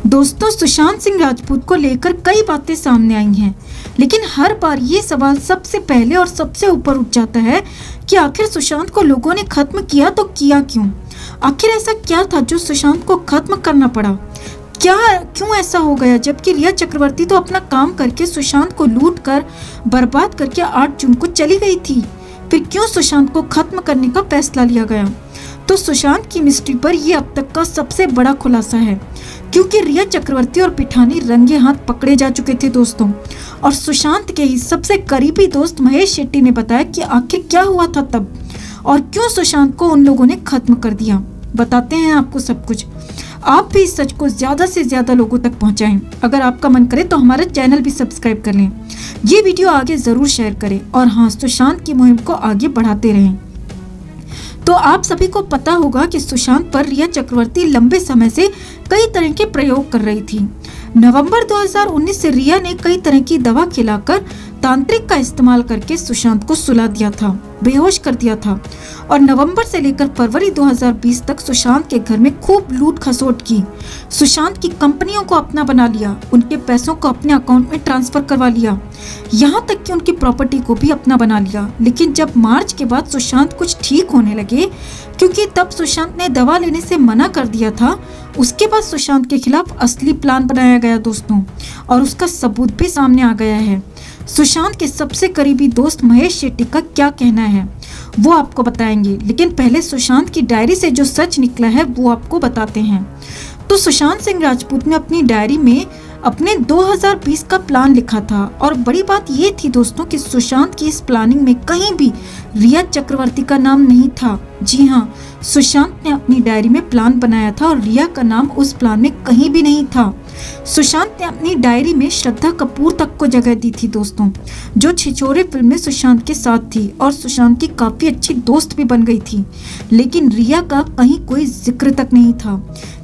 दोस्तों, सुशांत सिंह राजपूत को लेकर कई बातें सामने आई हैं, लेकिन हर बार ये सवाल सबसे पहले और सबसे ऊपर उठ जाता है कि आखिर सुशांत को लोगों ने खत्म किया तो किया क्यों? आखिर ऐसा क्या था जो सुशांत को खत्म करना पड़ा? क्यों ऐसा हो गया, जबकि रिया चक्रवर्ती तो अपना काम करके सुशांत को लूट कर बर्बाद करके 8 जून को चली गई थी। फिर क्यों सुशांत को खत्म करने का फैसला लिया गया? तो सुशांत की मिस्ट्री पर यह अब तक का सबसे बड़ा खुलासा है, क्योंकि रिया चक्रवर्ती और पिठानी रंगे हाथ पकड़े जा चुके थे दोस्तों। और सुशांत के ही सबसे करीबी दोस्त महेश शेट्टी ने बताया कि आखिर क्या हुआ था तब और क्यों सुशांत को उन लोगों ने खत्म कर दिया। बताते हैं आपको सब कुछ। आप भी इस सच को ज्यादा से ज्यादा लोगों तक पहुंचाएं। अगर आपका मन करे तो हमारा चैनल भी सब्सक्राइब कर लें। ये वीडियो आगे जरूर शेयर करें और हाँ, सुशांत की मुहिम को आगे बढ़ाते रहें। तो आप सभी को पता होगा कि सुशांत पर रिया चक्रवर्ती लंबे समय से कई तरह के प्रयोग कर रही थी। नवंबर 2019 से रिया ने कई तरह की दवा खिलाकर तांत्रिक का इस्तेमाल करके सुशांत को सुला दिया था, बेहोश कर दिया था। और नवंबर से लेकर फरवरी 2020 तक सुशांत के घर में खूब लूट खसोट की। सुशांत की कंपनियों को अपना बना लिया, उनके पैसों को अपने अकाउंट में ट्रांसफर करवा लिया, यहाँ तक कि उनकी प्रॉपर्टी को भी अपना बना लिया। लेकिन जब मार्च के बाद सुशांत कुछ ठीक होने लगे, क्योंकि तब सुशांत ने दवा लेने से मना कर दिया था, उसके बाद सुशांत के खिलाफ असली प्लान बनाया गया दोस्तों, और उसका सबूत भी सामने आ गया है। सुशांत के सबसे करीबी दोस्त महेश शेट्टी का क्या कहना है वो आपको बताएंगे, लेकिन पहले सुशांत की डायरी से जो सच निकला है वो आपको बताते हैं। तो सुशांत सिंह राजपूत ने अपनी डायरी में अपने 2020 का प्लान लिखा था, और बड़ी बात ये थी दोस्तों कि सुशांत की इस प्लानिंग में कहीं भी रिया चक्रवर्ती का नाम नहीं था। जी हाँ, सुशांत ने अपनी डायरी में प्लान बनाया था और रिया का नाम उस प्लान में कहीं भी नहीं था। सुशांत ने अपनी डायरी में श्रद्धा कपूर तक को जगह दी थी दोस्तों, जो छिछोरे फिल्म में सुशांत के साथ थी और सुशांत की काफी अच्छी दोस्त भी बन गई थी। लेकिन रिया का कहीं कोई जिक्र तक नहीं था,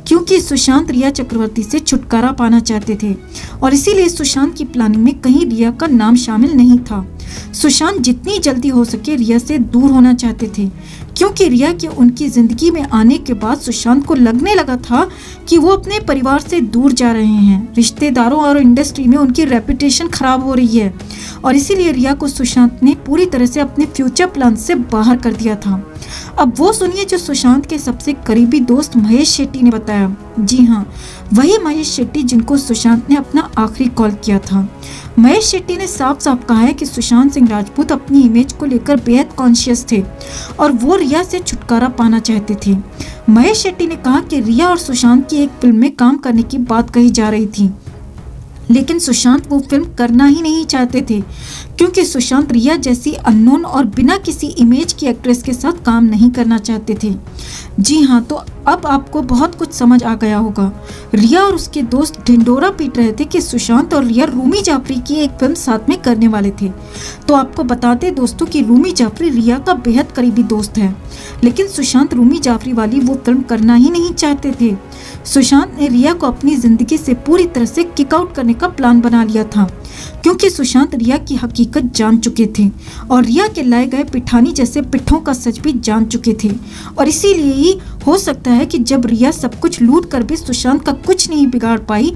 क्योंकि सुशांत रिया चक्रवर्ती से छुटकारा पाना चाहते थे और इसीलिए सुशांत की प्लानिंग में कहीं रिया का नाम शामिल नहीं था। सुशांत जितनी जल्दी हो सके रिया से दूर होना चाहते थे, क्योंकि रिया के उनकी जिंदगी में आने के बाद सुशांत को लगने लगा था कि वो अपने परिवार से दूर जा रहे हैं, रिश्तेदारों और इंडस्ट्री में उनकी रेपुटेशन खराब हो रही है, और इसीलिए रिया को सुशांत ने पूरी तरह से अपने फ्यूचर प्लान से बाहर कर दिया था। अब वो सुनिए जो सुशांत के सबसे करीबी दोस्त महेश शेट्टी ने बताया। जी हाँ, वही महेश शेट्टी जिनको सुशांत ने अपना आखिरी कॉल किया था। महेश शेट्टी ने साफ साफ कहा है कि सुशांत सिंह राजपूत अपनी इमेज को लेकर बेहद कॉन्शियस थे और वो रिया से छुटकारा पाना चाहते थे। महेश शेट्टी ने कहा कि रिया और सुशांत की एक फिल्म में काम करने की बात कही जा रही थी, लेकिन सुशांत वो फिल्म करना ही नहीं चाहते थे, क्योंकि सुशांत रिया जैसी अननोन और बिना किसी इमेज की एक्ट्रेस के साथ काम नहीं करना चाहते थे। जी हाँ, तो अब आपको बहुत कुछ समझ आ गया होगा। रिया और उसके दोस्त ढिंडोरा पीट रहे थे कि सुशांत और रिया रूमी जाफरी की एक फिल्म साथ में करने वाले थे। तो आपको बताते दोस्तों कि रूमी जाफरी रिया का बेहद करीबी दोस्त है, लेकिन सुशांत रूमी जाफरी वाली वो फिल्म करना ही नहीं चाहते थे। सुशांत ने रिया को अपनी जिंदगी से पूरी तरह से किक आउट करने का प्लान बना लिया था, क्योंकि सुशांत रिया की हकीकत जान चुके थे और रिया के लाए गए पिठानी जैसे पिट्ठों का सच भी जान चुके थे। और इसीलिए ही हो सकता है कि जब रिया सब कुछ लूट कर भी सुशांत का कुछ नहीं बिगाड़ पाई,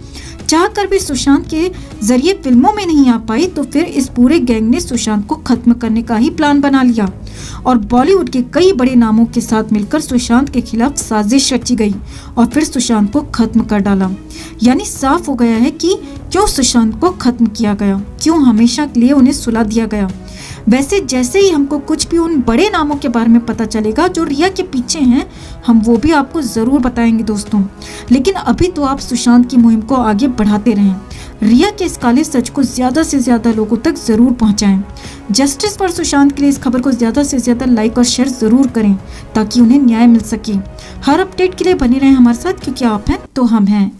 चाहकर भी सुशांत के जरिए फिल्मों में नहीं आ पाई, तो फिर इस पूरे गैंग ने सुशांत को खत्म करने का ही प्लान बना लिया और बॉलीवुड के कई बड़े नामों के साथ मिलकर सुशांत के खिलाफ साजिश रची गई और फिर सुशांत को खत्म कर डाला। यानी साफ हो गया है कि क्यों सुशांत को खत्म किया गया, क्यों हमेशा के लिए उन्हें सुला दिया गया। वैसे जैसे ही हमको कुछ भी उन बड़े नामों के बारे में पता चलेगा जो रिया के पीछे हैं, हम वो भी आपको जरूर बताएंगे दोस्तों। लेकिन अभी तो आप सुशांत की मुहिम को आगे बढ़ाते रहें, रिया के इस काले सच को ज्यादा से ज्यादा लोगों तक जरूर पहुंचाएं। जस्टिस फॉर सुशांत के लिए इस खबर को ज्यादा से ज्यादा लाइक और शेयर जरूर करें, ताकि उन्हें न्याय मिल सके। हर अपडेट के लिए बने रहें हमारे साथ, क्योंकि आप हैं तो हम हैं।